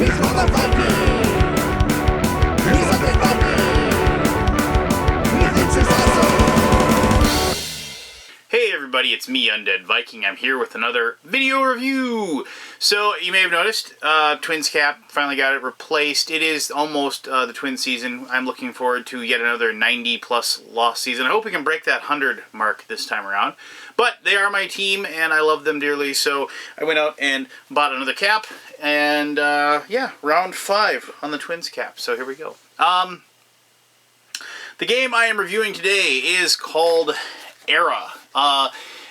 He's motherfucking. He's something funky. He thinks he's awesome. Hey everybody, it's me, Undead Viking. I'm here with another video review. So, you may have noticed, Twins cap, finally got it replaced. It is almost the Twins season. I'm looking forward to yet another 90-plus loss season. I hope we can break that 100 mark this time around. But they are my team, and I love them dearly, so I went out and bought another cap. And, yeah, round 5 on the Twins cap. So here we go. The game I am reviewing today is called Era.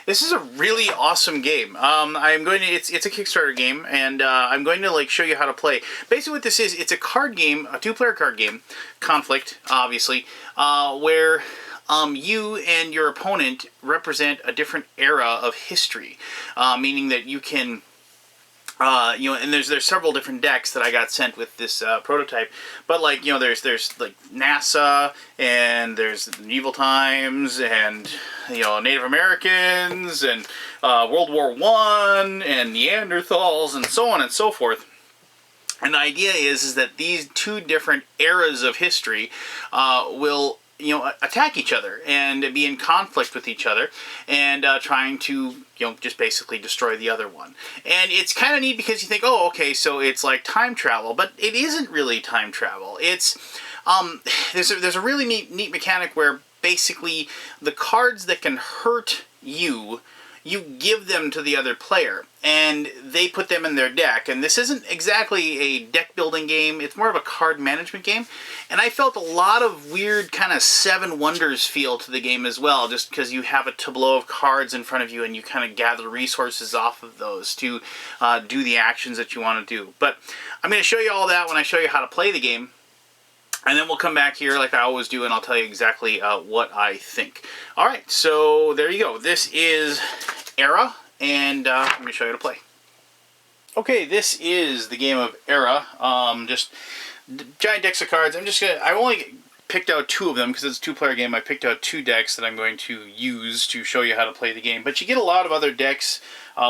This is a really awesome game. It's a Kickstarter game, and I'm going to show you how to play. Basically what this is, it's a card game, a 2-player card game, Conflict, obviously, where you and your opponent represent a different era of history, meaning that you can and there's several different decks that I got sent with this prototype, but there's NASA, and there's medieval times, and Native Americans, and World War I, and Neanderthals, and so on and so forth. And the idea is that these two different eras of history will attack each other and be in conflict with each other, and trying to just basically destroy the other one. And it's kind of neat because you think, oh, okay, so it's like time travel, but it isn't really time travel. It's there's a really neat mechanic where basically the cards that can hurt you give them to the other player, and they put them in their deck. And this isn't exactly a deck building game, it's more of a card management game. And I felt a lot of weird kind of Seven Wonders feel to the game as well, just because you have a tableau of cards in front of you and you kind of gather resources off of those to do the actions that you want to do. But I'm going to show you all that when I show you how to play the game. And then we'll come back here like I always do, and I'll tell you exactly what I think. Alright, so there you go. This is Era, and I'm going to show you how to play. Okay, this is the game of Era. Just giant decks of cards. I only picked out 2 of them because it's a 2-player game. I picked out 2 decks that I'm going to use to show you how to play the game. But you get a lot of other decks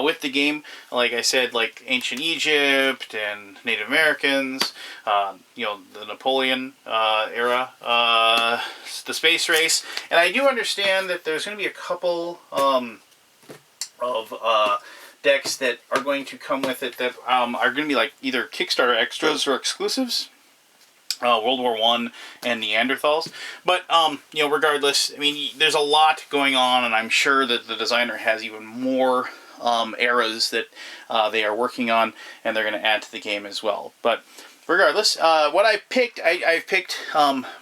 with the game, like I said, like Ancient Egypt and Native Americans, the Napoleon era, the Space Race. And I do understand that there's going to be a couple of decks that are going to come with it that are going to be like either Kickstarter extras or exclusives. World War I and Neanderthals. But, regardless, I mean, there's a lot going on, and I'm sure that the designer has even more eras that they are working on, and they're going to add to the game as well. But regardless, what I've picked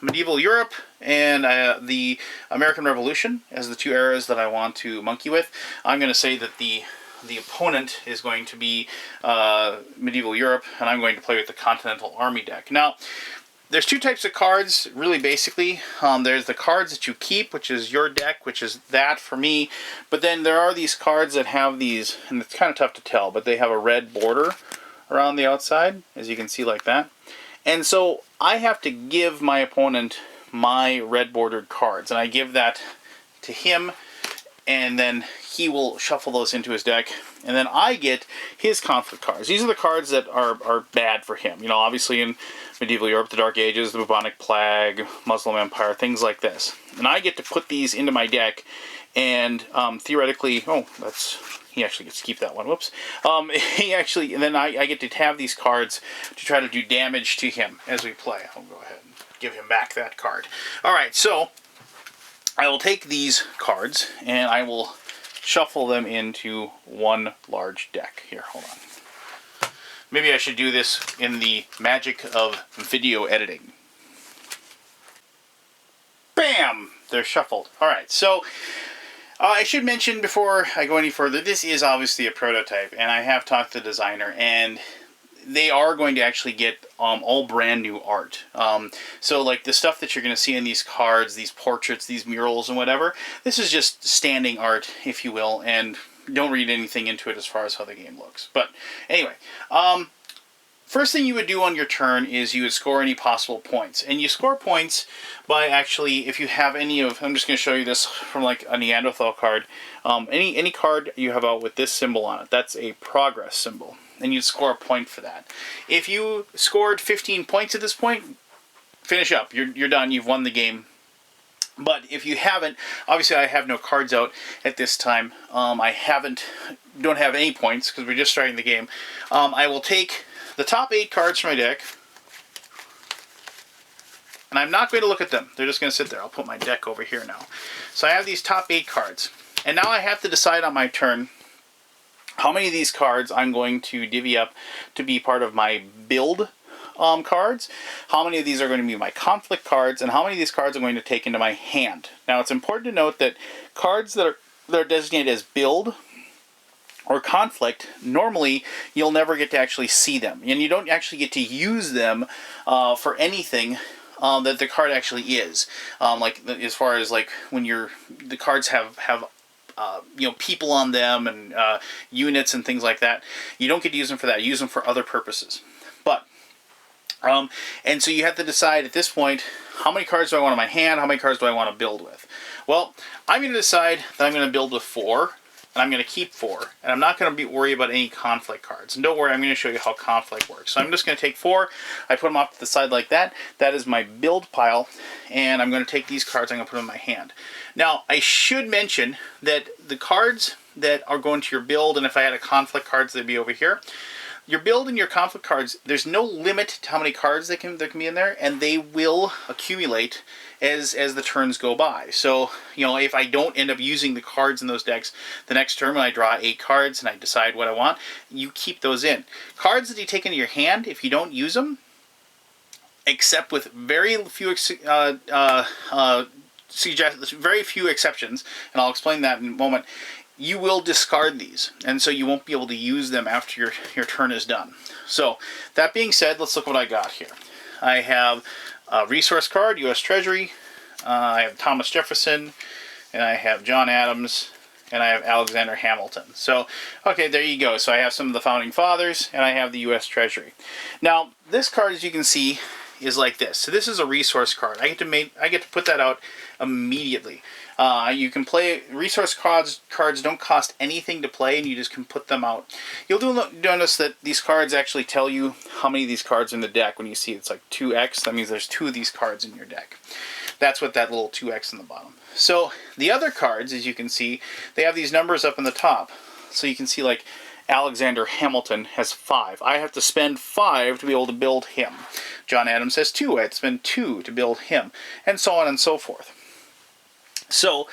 medieval Europe and the American Revolution as the 2 eras that I want to monkey with. I'm going to say that the opponent is going to be medieval Europe, and I'm going to play with the Continental Army deck. Now, there's 2 types of cards, really basically. There's the cards that you keep, which is your deck, which is that for me. But then there are these cards that have these, and it's kind of tough to tell, but they have a red border around the outside, as you can see like that. And so I have to give my opponent my red bordered cards, and I give that to him, and then he will shuffle those into his deck, and then I get his conflict cards. These are the cards that are bad for him. Obviously in medieval Europe, the Dark Ages, the bubonic plague, Muslim Empire, things like this. And I get to put these into my deck, and theoretically, he actually gets to keep that one. Whoops. And then I get to have these cards to try to do damage to him as we play. I'll go ahead and give him back that card. Alright, so I will take these cards, and I will shuffle them into one large deck. Here, hold on. Maybe I should do this in the magic of video editing. Bam! They're shuffled. Alright, so I should mention before I go any further, this is obviously a prototype, and I have talked to the designer, and they are going to actually get all brand new art. So like the stuff that you're going to see in these cards, these portraits, these murals and whatever, this is just standing art, if you will, and don't read anything into it as far as how the game looks. But anyway, first thing you would do on your turn is you would score any possible points. And you score points by actually, if you have any of, I'm just going to show you this from like a Neanderthal card. Any card you have out with this symbol on it, that's a progress symbol. and you'd score a point for that. If you scored 15 points at this point, finish up. You're done. You've won the game. But if you haven't, obviously I have no cards out at this time. Don't have any points because we're just starting the game. I will take the top 8 cards from my deck, and I'm not going to look at them. They're just going to sit there. I'll put my deck over here now. So I have these top 8 cards, and now I have to decide on my turn how many of these cards I'm going to divvy up to be part of my build cards, how many of these are going to be my conflict cards, and how many of these cards I'm going to take into my hand. Now it's important to note that cards that are designated as build or conflict, normally you'll never get to actually see them, and you don't actually get to use them for anything that the card actually is. Like as far as like when the cards have people on them and units and things like that, you don't get to use them for that. You use them for other purposes. But and so you have to decide at this point, how many cards do I want in my hand? How many cards do I want to build with? Well, I'm going to decide that I'm going to build with 4, and I'm going to keep 4, and I'm not going to worry about any conflict cards. And don't worry, I'm going to show you how conflict works. So I'm just going to take 4, I put them off to the side like that. That is my build pile, and I'm going to take these cards, I'm going to put them in my hand. Now, I should mention that the cards that are going to your build, and if I had a conflict cards, they'd be over here. Your build and your conflict cards, there's no limit to how many cards that can be in there, and they will accumulate as the turns go by. So, if I don't end up using the cards in those decks, the next turn when I draw 8 cards and I decide what I want, you keep those in. Cards that you take into your hand, if you don't use them, except with very few very few exceptions, and I'll explain that in a moment, you will discard these, and so you won't be able to use them after your turn is done. So, that being said, let's look what I got here. I have a resource card, U.S. Treasury, I have Thomas Jefferson, and I have John Adams, and I have Alexander Hamilton. So, okay, there you go. So I have some of the Founding Fathers, and I have the U.S. Treasury. Now, this card, as you can see, is like this. So this is a resource card. I get to put that out immediately. You can play resource cards. Cards don't cost anything to play, and you just can put them out. You'll notice that these cards actually tell you how many of these cards are in the deck. When you see it's like 2x, that means there's 2 of these cards in your deck. That's what that little 2x in the bottom. So the other cards, as you can see, they have these numbers up in the top. So you can see like Alexander Hamilton has 5. I have to spend 5 to be able to build him. John Adams has 2. I have to spend 2 to build him, and so on and so forth. So,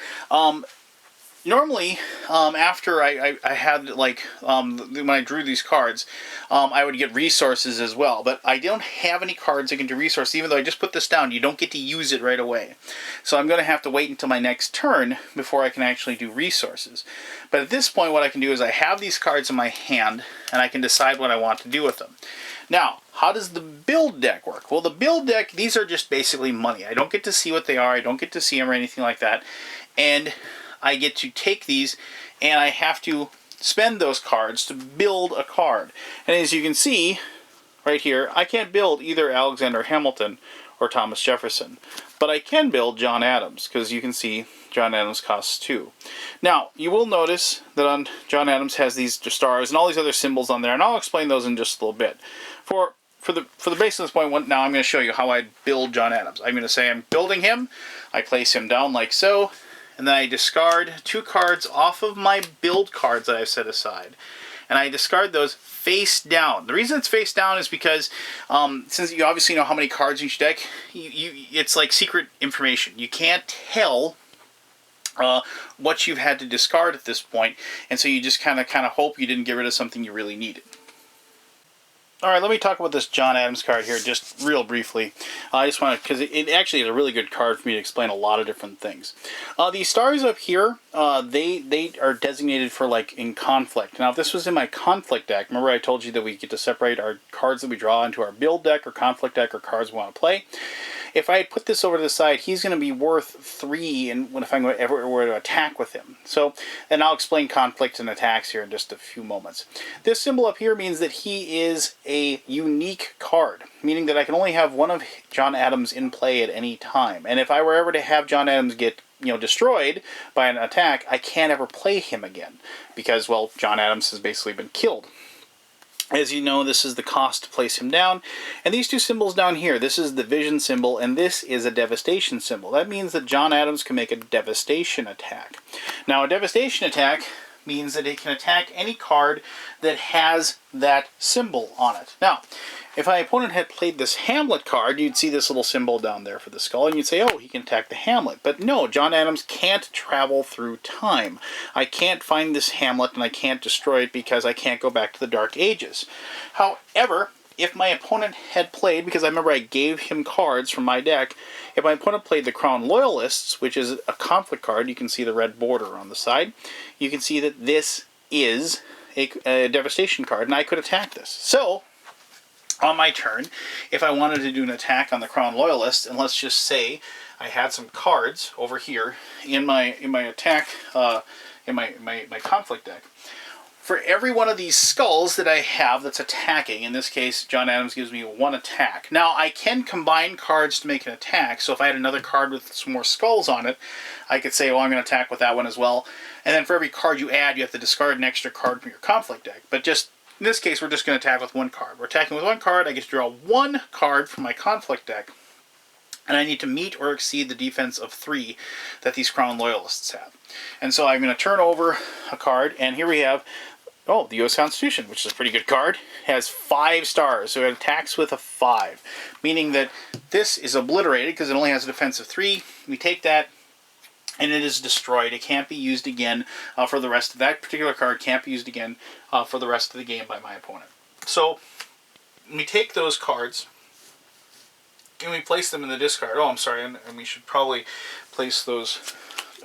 normally, after I had, like, when I drew these cards, I would get resources as well. But I don't have any cards that can do resources. Even though I just put this down, you don't get to use it right away. So I'm going to have to wait until my next turn before I can actually do resources. But at this point, what I can do is I have these cards in my hand, and I can decide what I want to do with them. Now, how does the build deck work? Well, the build deck, these are just basically money. I don't get to see what they are. I don't get to see them or anything like that. And I get to take these, and I have to spend those cards to build a card. And as you can see, right here, I can't build either Alexander Hamilton or Thomas Jefferson. But I can build John Adams, because you can see John Adams costs 2. Now, you will notice that on John Adams has these stars and all these other symbols on there, and I'll explain those in just a little bit. For the base of this point, now I'm going to show you how I build John Adams. I'm going to say I'm building him, I place him down like so, and then I discard 2 cards off of my build cards that I've set aside. And I discard those face down. The reason it's face down is because since you obviously know how many cards in each deck, it's like secret information. You can't tell what you've had to discard at this point, and so you just kind of hope you didn't get rid of something you really needed. Alright, let me talk about this John Adams card here just real briefly. I just want to, because it actually is a really good card for me to explain a lot of different things. These stars up here, they are designated for like in conflict. Now if this was in my conflict deck, remember I told you that we get to separate our cards that we draw into our build deck or conflict deck or cards we want to play. If I put this over to the side, he's going to be worth 3 if I'm ever were to attack with him. So, and I'll explain conflicts and attacks here in just a few moments. This symbol up here means that he is a unique card, meaning that I can only have one of John Adams in play at any time. And if I were ever to have John Adams get destroyed by an attack, I can't ever play him again because, well, John Adams has basically been killed. As you know, this is the cost to place him down. And these two symbols down here, this is the vision symbol, and this is a devastation symbol. That means that John Adams can make a devastation attack. Now, a devastation attack means that it can attack any card that has that symbol on it. Now, if my opponent had played this Hamlet card, you'd see this little symbol down there for the skull, and you'd say, oh, he can attack the Hamlet. But no, John Adams can't travel through time. I can't find this Hamlet, and I can't destroy it because I can't go back to the Dark Ages. However, if my opponent had played, because I remember I gave him cards from my deck, if my opponent played the Crown Loyalists, which is a conflict card, you can see the red border on the side, you can see that this is a devastation card, and I could attack this. So, on my turn, if I wanted to do an attack on the Crown Loyalist, and let's just say I had some cards over here in my attack, in my conflict deck, for every one of these skulls that I have that's attacking, in this case, John Adams gives me one attack. Now, I can combine cards to make an attack, so if I had another card with some more skulls on it, I could say, well, I'm going to attack with that one as well. And then for every card you add, you have to discard an extra card from your conflict deck. But just in this case, we're just going to attack with one card. We're attacking with one card. I get to draw one card from my conflict deck. And I need to meet or exceed the defense of 3 that these Crown Loyalists have. And so I'm going to turn over a card. And here we have, oh, the U.S. Constitution, which is a pretty good card. It has 5 stars. So it attacks with a 5. Meaning that this is obliterated because it only has a defense of 3. We take that, and it is destroyed. It can't be used again for the rest of that particular card. Can't be used again for the rest of the game by my opponent. So we take those cards and we place them in the discard. Oh, I'm sorry, and we should probably place those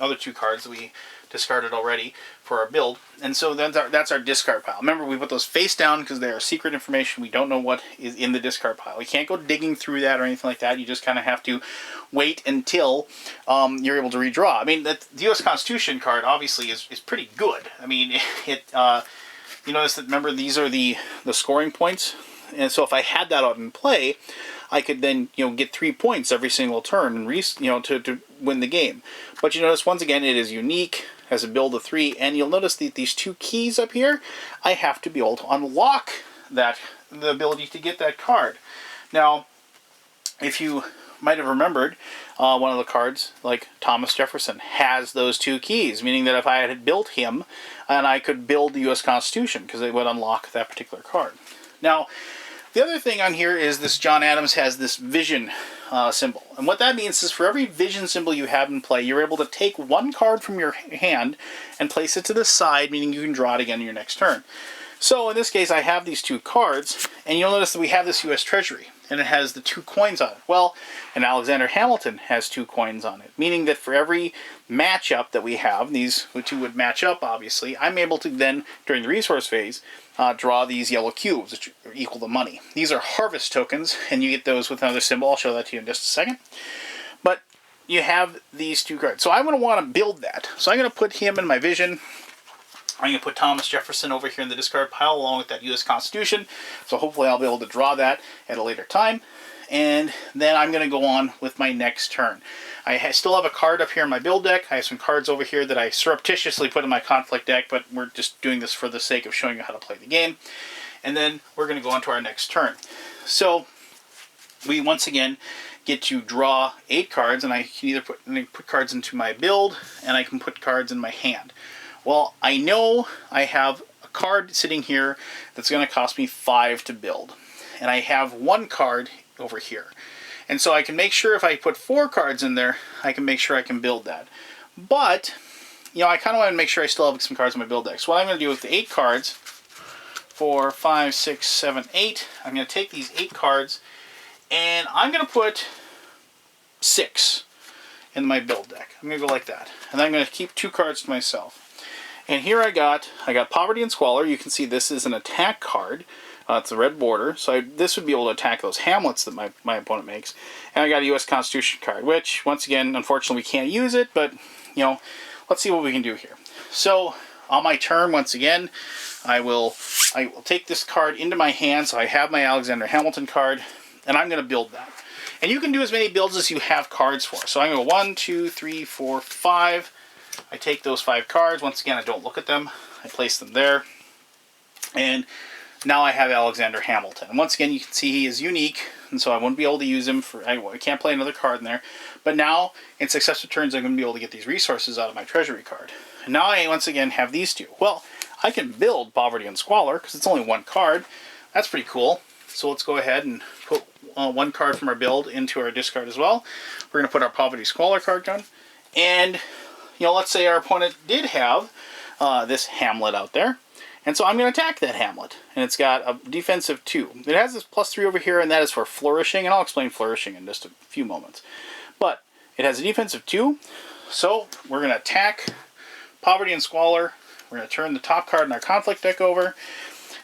other 2 cards that we discarded already for our build. And so that's our discard pile. Remember, we put those face down because they are secret information. We don't know what is in the discard pile. We can't go digging through that or anything like that. You just kind of have to wait until you're able to redraw. I mean, the U.S. Constitution card obviously is pretty good. I mean, you notice that, remember, these are the scoring points. And so if I had that out in play, I could then, get 3 points every single turn and to win the game. But you notice, once again, it is unique, has a build of 3, and you'll notice that these 2 keys up here, I have to be able to unlock the ability to get that card. Now, if you might have remembered, one of the cards, like Thomas Jefferson, has those 2 keys, meaning that if I had built him, and I could build the U.S. Constitution, because it would unlock that particular card. Now, the other thing on here is this John Adams has this vision symbol. And what that means is for every vision symbol you have in play, you're able to take one card from your hand and place it to the side, meaning you can draw it again in your next turn. So in this case, I have these 2 cards, and you'll notice that we have this U.S. Treasury, and it has the 2 coins on it. Well, and Alexander Hamilton has 2 coins on it, meaning that for every matchup that we have, these 2 would match up, obviously, I'm able to then, during the resource phase, draw these yellow cubes, which equal the money. These are harvest tokens, and you get those with another symbol. I'll show that to you in just a second. But you have these 2 cards. So I'm going to want to build that. So I'm going to put him in my vision. I'm going to put Thomas Jefferson over here in the discard pile along with that U.S. Constitution. So hopefully I'll be able to draw that at a later time. And then I'm going to go on with my next turn. I still have a card up here in my build deck. I have some cards over here that I surreptitiously put in my conflict deck, but we're just doing this for the sake of showing you how to play the game. And then we're going to go on to our next turn. So we once again get to draw 8 cards, and I can either put cards into my build, and I can put cards in my hand. Well, I know I have a card sitting here that's going to cost me 5 to build. And I have 1 card over here. And so I can make sure if I put 4 cards in there, I can make sure I can build that. But, I kind of want to make sure I still have some cards in my build deck. So what I'm going to do with the 8 cards, 4, 5, 6, 7, 8, I'm going to take these 8 cards, and I'm going to put 6 in my build deck. I'm going to go like that. And then I'm going to keep 2 cards to myself. And here I got Poverty and Squalor. You can see this is an attack card. It's a red border, so this would be able to attack those Hamlets that my opponent makes. And I got a U.S. Constitution card, which, once again, unfortunately we can't use it, but, let's see what we can do here. So, on my turn, once again, I will take this card into my hand, so I have my Alexander Hamilton card, and I'm going to build that. And you can do as many builds as you have cards for. So I'm going to go 1, 2, 3, 4, 5. I take those 5 cards. Once again, I don't look at them. I place them there. And now I have Alexander Hamilton. And once again, you can see he is unique, and so I won't be able to use him for. I can't play another card in there. But now, in successive turns, I'm going to be able to get these resources out of my treasury card. And now I once again have these two. Well, I can build Poverty and Squalor because it's only one card. That's pretty cool. So let's go ahead and put one card from our build into our discard as well. We're going to put our Poverty Squalor card down. And, you know, let's say our opponent did have this Hamlet out there. And so I'm going to attack that Hamlet. And it's got a defense of 2. It has this +3 over here, and that is for flourishing. And I'll explain flourishing in just a few moments. But it has a defense of 2. So we're going to attack Poverty and Squalor. We're going to turn the top card in our conflict deck over.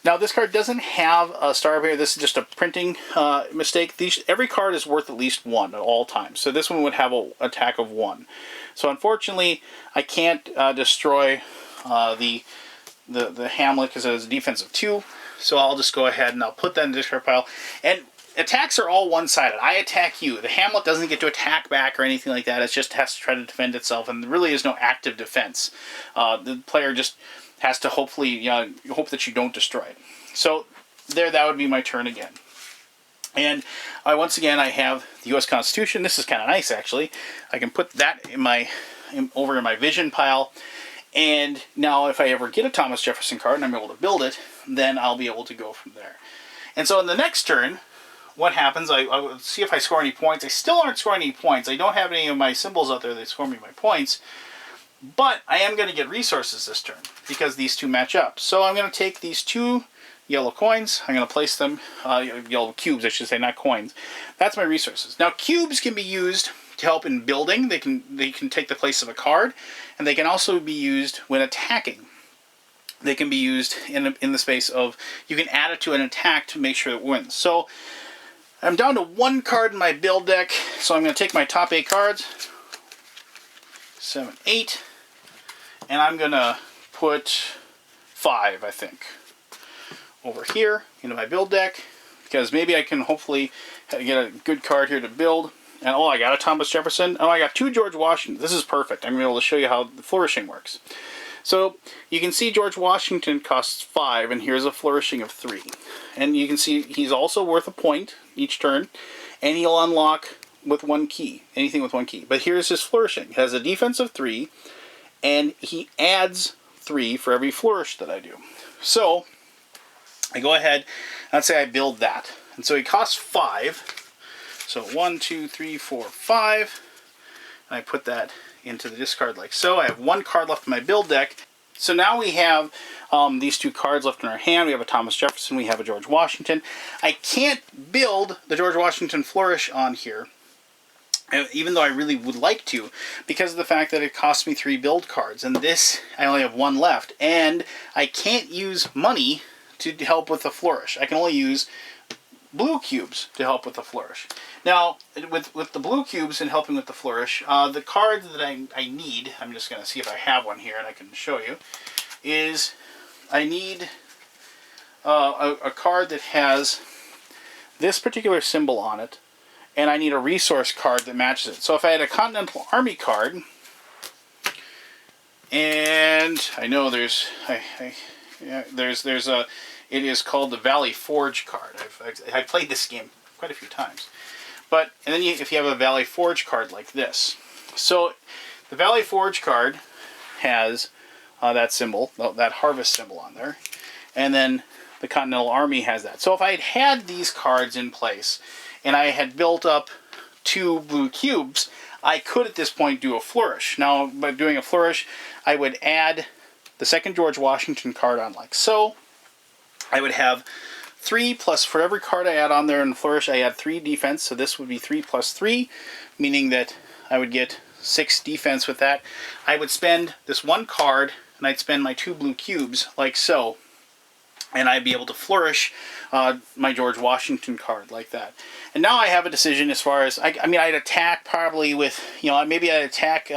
Now this card doesn't have a star up here. This is just a printing mistake. Every card is worth at least 1 at all times. So this one would have an attack of 1. So unfortunately, I can't destroy the Hamlet because it has a defense of 2. So I'll just go ahead and I'll put that in the discard pile. And attacks are all one-sided. I attack you. The Hamlet doesn't get to attack back or anything like that. It just has to try to defend itself, and there really is no active defense. The player just has to hopefully hope that you don't destroy it. So there, that would be my turn again. And once again, I have the U.S. Constitution. This is kind of nice, actually. I can put that over in my vision pile. And now if I ever get a Thomas Jefferson card and I'm able to build it, then I'll be able to go from there. And so in the next turn, what happens, I will see if I score any points. I still aren't scoring any points. I don't have any of my symbols out there that score me my points. But I am going to get resources this turn because these two match up. So I'm going to take these 2 yellow coins. I'm going to place them, yellow cubes, I should say, not coins. That's my resources. Now cubes can be used to help in building. They can take the place of a card, and they can also be used when attacking. They can be used in the space of, you can add it to an attack to make sure it wins. So I'm down to 1 card in my build deck, so I'm going to take my top 8 cards, 7, 8, and I'm going to put 5, I think, over here into my build deck, because maybe I can hopefully get a good card here to build. And oh, I got a Thomas Jefferson. Oh, I got 2 George Washington. This is perfect. I'm going to be able to show you how the flourishing works. So you can see George Washington costs 5, and here's a flourishing of 3. And you can see he's also worth a point each turn, and he'll unlock with 1 key, anything with 1 key. But here's his flourishing. It has a defense of 3, and he adds 3 for every flourish that I do. So I go ahead, let's say I build that. And so he costs 5. So 1, 2, 3, 4, 5. And I put that into the discard like so. I have 1 card left in my build deck. So now we have these 2 cards left in our hand. We have a Thomas Jefferson. We have a George Washington. I can't build the George Washington flourish on here, even though I really would like to, because of the fact that it costs me 3 build cards. And this, I only have 1 left. And I can't use money to help with the flourish. I can only use blue cubes to help with the flourish. Now, with the blue cubes and helping with the flourish, the card that I need, I'm just going to see if I have one here and I can show you, is I need a card that has this particular symbol on it, and I need a resource card that matches it. So if I had a Continental Army card, and I know there's a, it is called the Valley Forge card. I've played this game quite a few times. But, and then if you have a Valley Forge card like this. So, the Valley Forge card has that symbol, that harvest symbol on there. And then the Continental Army has that. So if I had these cards in place, and I had built up 2 blue cubes, I could at this point do a flourish. Now, by doing a flourish, I would add the second George Washington card on like so. I would have 3 plus, for every card I add on there in flourish, I add 3 defense. So this would be 3 plus 3, meaning that I would get 6 defense with that. I would spend this 1 card, and I'd spend my 2 blue cubes like so. And I'd be able to flourish my George Washington card like that. And now I have a decision as far as, I mean, I'd attack probably with, maybe I'd attack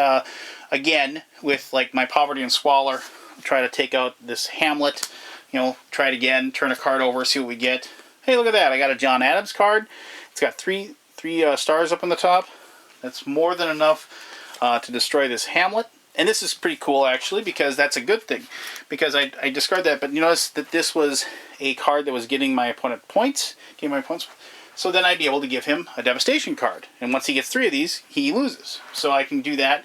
again with like my Poverty and Squalor, try to take out this Hamlet. Try it again, turn a card over, see what we get. Hey, look at that. I got a John Adams card. It's got three stars up on the top. That's more than enough to destroy this Hamlet. And this is pretty cool, actually, because that's a good thing. Because I discard that, but you notice that this was a card that was getting my opponent points, so then I'd be able to give him a devastation card. And once he gets 3 of these, he loses. So I can do that.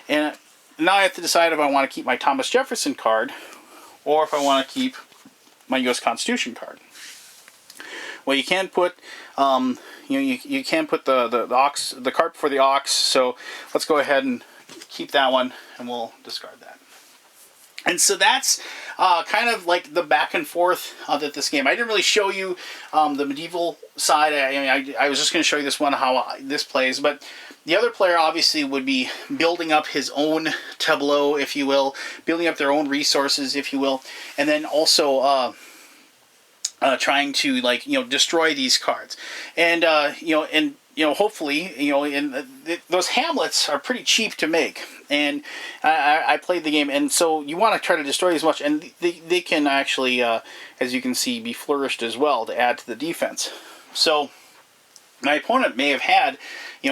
And now I have to decide if I want to keep my Thomas Jefferson card or if I want to keep my U.S. Constitution card. Well, you can't put, you can't put the cart before the ox. So let's go ahead and keep that one, and we'll discard that. And so that's kind of like the back and forth of this game. I didn't really show you the medieval side. I was just going to show you this one, how this plays. But the other player obviously would be building up his own tableau, if you will, building up their own resources, if you will, and then also trying to destroy these cards. And hopefully, and those hamlets are pretty cheap to make. And I played the game, and so you want to try to destroy as much. And they can actually, as you can see, be flourished as well to add to the defense. So my opponent may have had,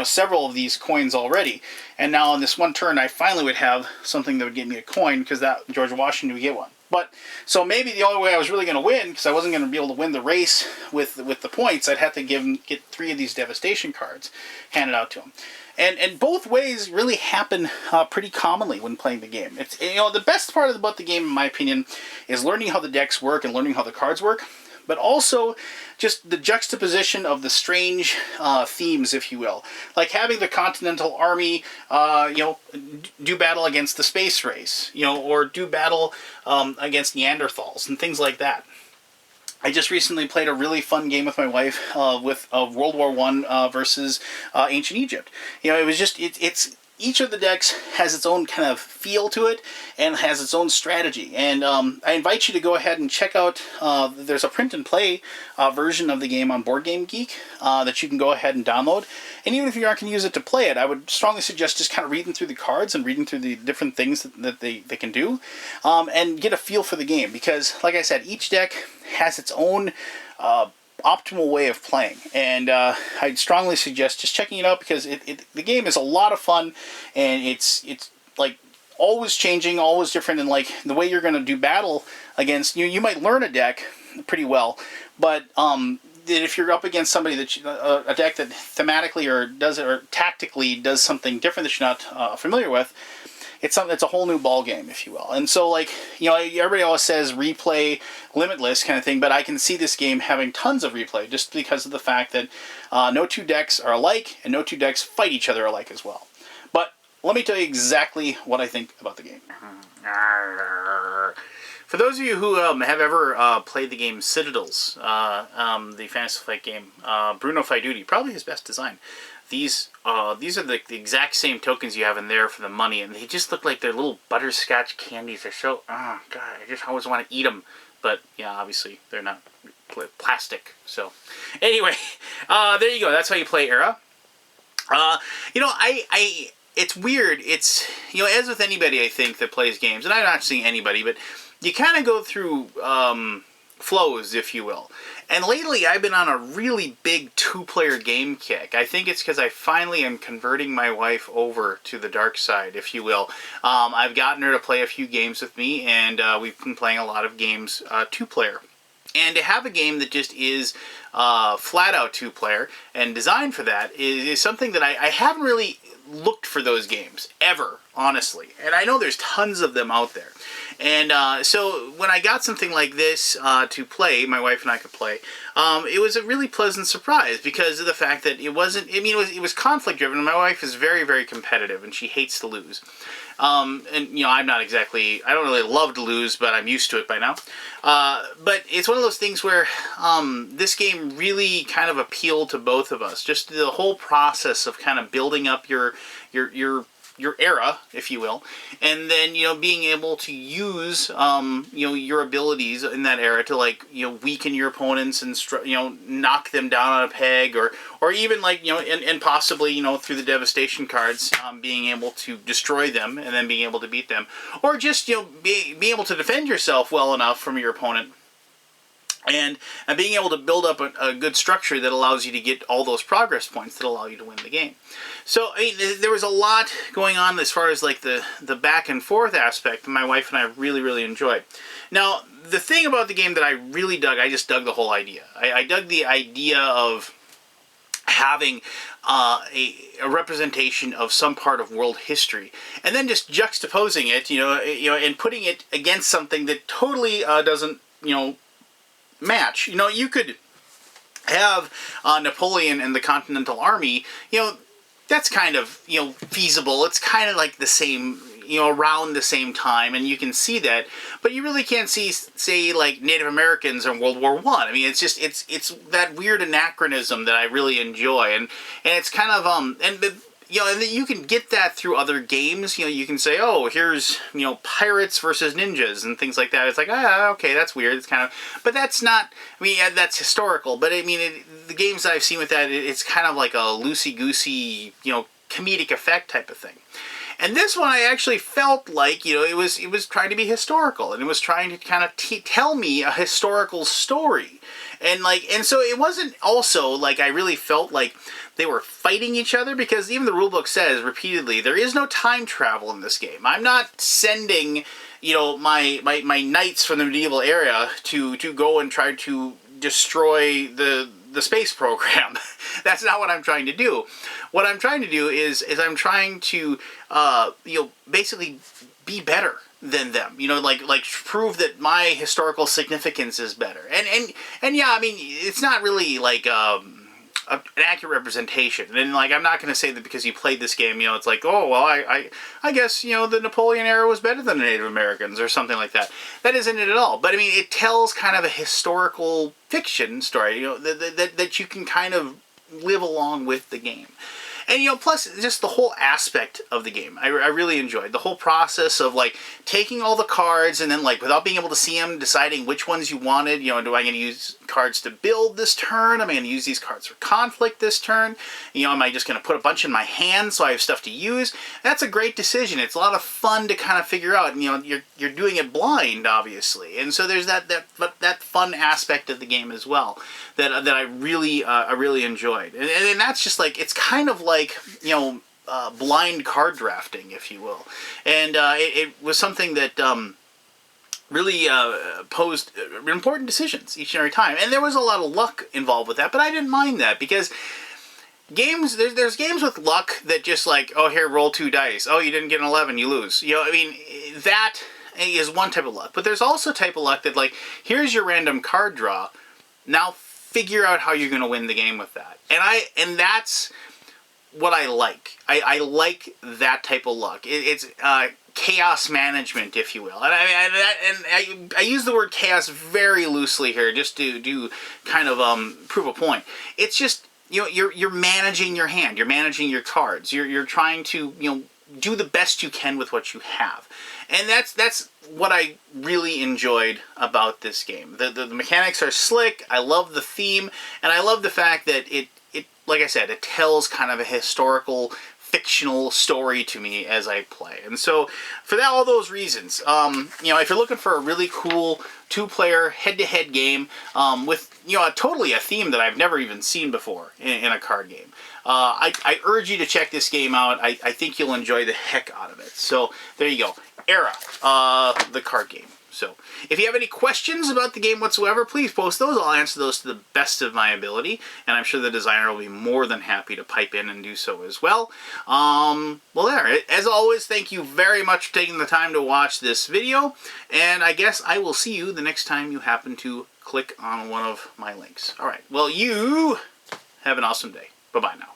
several of these coins already. And now on this one turn, I finally would have something that would get me a coin, because that George Washington would get one. But, so maybe the only way I was really going to win, because I wasn't going to be able to win the race with the points, I'd have to get 3 of these devastation cards handed out to him. And both ways really happen pretty commonly when playing the game. It's the best part about the game, in my opinion, is learning how the decks work and learning how the cards work, but also just the juxtaposition of the strange themes, if you will. Like having the Continental Army, do battle against the space race, or do battle against Neanderthals and things like that. I just recently played a really fun game with my wife with World War I versus Ancient Egypt. It was just, it's each of the decks has its own kind of feel to it and has its own strategy. And I invite you to go ahead and check out, there's a print and play version of the game on Board Game Geek that you can go ahead and download. And even if you aren't going to use it to play it, I would strongly suggest just kind of reading through the cards and reading through the different things that they can do and get a feel for the game. Because, like I said, each deck has its own optimal way of playing, and I'd strongly suggest just checking it out, because the game is a lot of fun, and it's like always changing, always different, and like the way you're going to do battle against you might learn a deck pretty well, but if you're up against somebody that a deck that thematically or tactically does something different that you're not familiar with, it's a whole new ball game, if you will. And so, everybody always says replay limitless kind of thing, but I can see this game having tons of replay just because of the fact that no 2 decks are alike, and no 2 decks fight each other alike as well. But let me tell you exactly what I think about the game. For those of you who have ever played the game Citadels, the Fantasy Flight game, Bruno Faiduti, probably his best design. These are the exact same tokens you have in there for the money, and they just look like they're little butterscotch candies. They're so, oh god, I just always want to eat them. But yeah, obviously they're not plastic. So anyway, there you go. That's how you play Era. It's weird. It's, as with anybody, I think, that plays games, and I'm not saying anybody, but you kind of go through flows, if you will. And lately, I've been on a really big 2-player game kick. I think it's because I finally am converting my wife over to the dark side, if you will. I've gotten her to play a few games with me, and we've been playing a lot of games 2-player. And to have a game that just is flat-out 2-player and designed for that is something that I haven't really looked for those games, ever, honestly. And I know there's tons of them out there. And so when I got something like this to play, my wife and I could play, it was a really pleasant surprise because of the fact that it wasn't, it was conflict driven, and my wife is very, very competitive, and she hates to lose. And, I'm not exactly, I don't really love to lose, but I'm used to it by now. But it's one of those things where this game really kind of appealed to both of us. Just the whole process of kind of building up your era, if you will, and then being able to use your abilities in that era to weaken your opponents and knock them down on a peg, or even and possibly through the devastation cards, being able to destroy them and then being able to beat them, or just be able to defend yourself well enough from your opponent. And being able to build up a good structure that allows you to get all those progress points that allow you to win the game. So, there was a lot going on as far as the back and forth aspect that my wife and I really, really enjoyed. Now, the thing about the game that I really dug, I just dug the whole idea. I dug the idea of having a representation of some part of world history, and then just juxtaposing it, and putting it against something that totally doesn't, match. You could have Napoleon and the Continental Army. That's kind of feasible. It's kind of like the same. Around the same time, and you can see that, but you really can't see, say, like Native Americans in World War I. I mean, it's just it's that weird anachronism that I really enjoy, and it's kind of and you can get that through other games. You can say, oh, here's pirates versus ninjas and things like that. It's like, okay, that's weird. It's kind of, but that's not. I mean, that's historical, but I mean, the games that I've seen with that, it's kind of like a loosey goosey, comedic effect type of thing. And this one, I actually felt like, it was trying to be historical, and it was trying to kind of tell me a historical story. And so it wasn't also like I really felt like they were fighting each other, because even the rulebook says repeatedly, there is no time travel in this game. I'm not sending, my knights from the medieval era to go and try to destroy the space program. That's not what I'm trying to do. What I'm trying to do is I'm trying to basically be better than them. Like prove that my historical significance is better. And yeah, I mean, it's not really like an accurate representation. And I'm not going to say that because you played this game, it's like, oh well, I guess the Napoleon era was better than the Native Americans or something like that. That isn't it at all. But I mean, it tells kind of a historical fiction story, that you can kind of live along with the game. And, plus just the whole aspect of the game, I really enjoyed. The whole process of, taking all the cards and then, without being able to see them, deciding which ones you wanted. Do I going to use cards to build this turn? Am I going to use these cards for conflict this turn? Am I just going to put a bunch in my hand so I have stuff to use? That's a great decision. It's a lot of fun to kind of figure out. You're doing it blind, obviously. And so there's that fun aspect of the game as well that I really enjoyed. And that's just it's kind of like, blind card drafting, if you will. And it was something that really posed important decisions each and every time. And there was a lot of luck involved with that, but I didn't mind that, because there's games with luck that just oh, here, roll 2 dice. Oh, you didn't get an 11, you lose. I mean, that is one type of luck. But there's also a type of luck that here's your random card draw. Now figure out how you're going to win the game with that. And that's what I like. I like that type of luck. It's chaos management, if you will. And I use the word chaos very loosely here, just to do kind of prove a point. It's just you're managing your hand. You're managing your cards. You're trying to do the best you can with what you have. And that's what I really enjoyed about this game. The mechanics are slick. I love the theme, and I love the fact that it like I said, it tells kind of a historical, fictional story to me as I play. And so, for all those reasons, if you're looking for a really cool 2-player head-to-head game with totally a theme that I've never even seen before in a card game, I urge you to check this game out. I think you'll enjoy the heck out of it. So there you go, Era, the card game. So, if you have any questions about the game whatsoever, please post those. I'll answer those to the best of my ability, and I'm sure the designer will be more than happy to pipe in and do so as well. Well, there. As always, thank you very much for taking the time to watch this video, and I guess I will see you the next time you happen to click on one of my links. Alright, well, you have an awesome day. Bye-bye now.